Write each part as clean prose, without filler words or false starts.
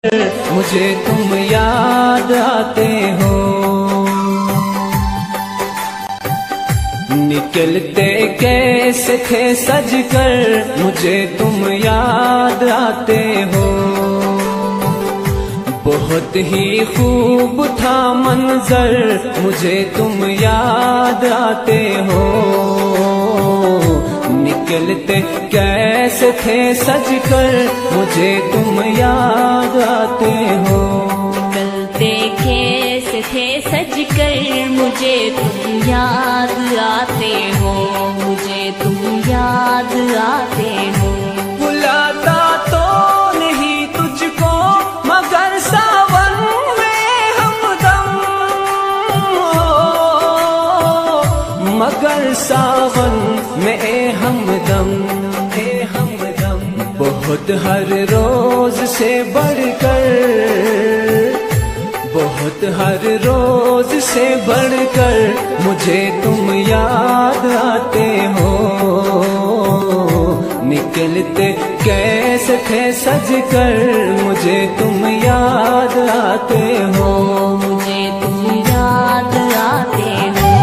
मुझे तुम याद आते हो। निकलते कैसे थे सज कर, मुझे तुम याद आते हो। बहुत ही खूब था मंजर, मुझे तुम याद आते हो। निकलते कैसे थे सज कर, मुझे तुम याद आते हो। निकलते कैसे थे सज कर, मुझे तुम याद आते हो। मुझे तुम याद आते हो। बुलाता तो नहीं तुझको, मगर सावन में हमदम हो, मगर सावन में हमदम। बहुत हर रोज से बढ़कर, बहुत हर रोज से बढ़कर, मुझे तुम याद आते हो। निकलते कैसे थे सज कर, मुझे तुम याद आते हो। मुझे तुम याद आते हो।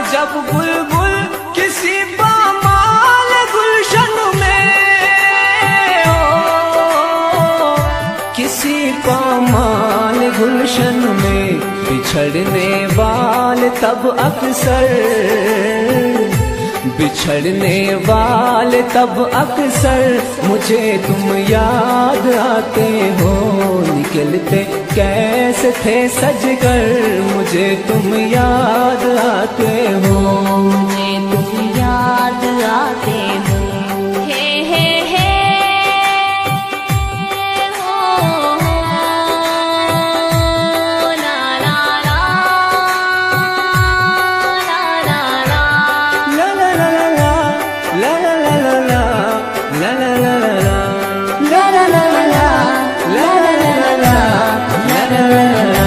जब बुलबुल किसी पामाल गुलशन में हो, किसी पामाल गुलशन में बिछड़ने वाले तब अक्सर, बिछड़ने वाले तब अक्सर, मुझे तुम याद आते हो। निकलते कैसे थे सज कर, मुझे तुम याद आते हो। मुझे तुम याद आते हो। हे हो ला ला ला ला ला ला ला ला ला ला ला ला ला ला ला ला ला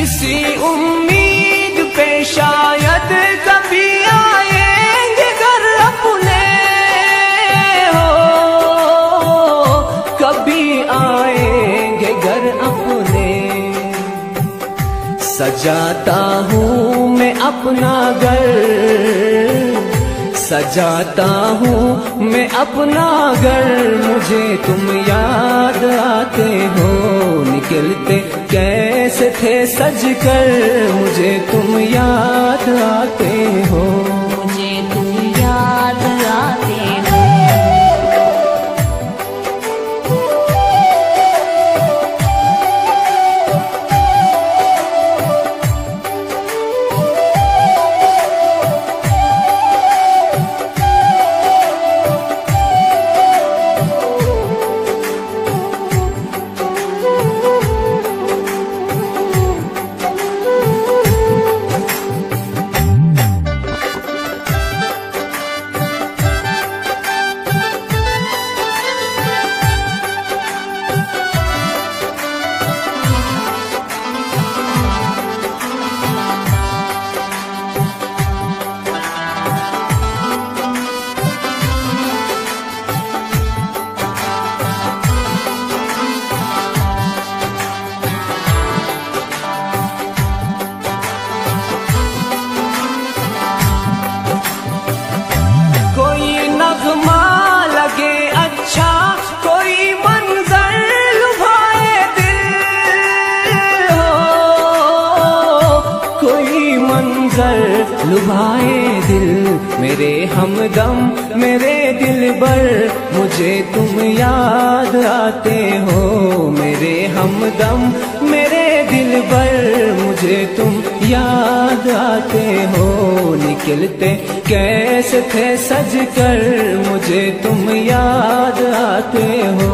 इसी उम्मीद पे शायद कभी आएंगे घर अपने हो, कभी आएंगे घर अपने। सजाता हूँ मैं अपना घर, सजाता हूँ मैं अपना घर, मुझे तुम याद आते हो। निकलते कैसे थे सज कर, मुझे तुम याद आते हो। मुझे तुम याद आते हो। लुभाए दिल मेरे हमदम मेरे दिलबर, मुझे तुम याद आते हो मेरे हमदम मेरे दिलबर, मुझे तुम याद आते हो। निकलते कैसे थे सज कर, मुझे तुम याद आते हो।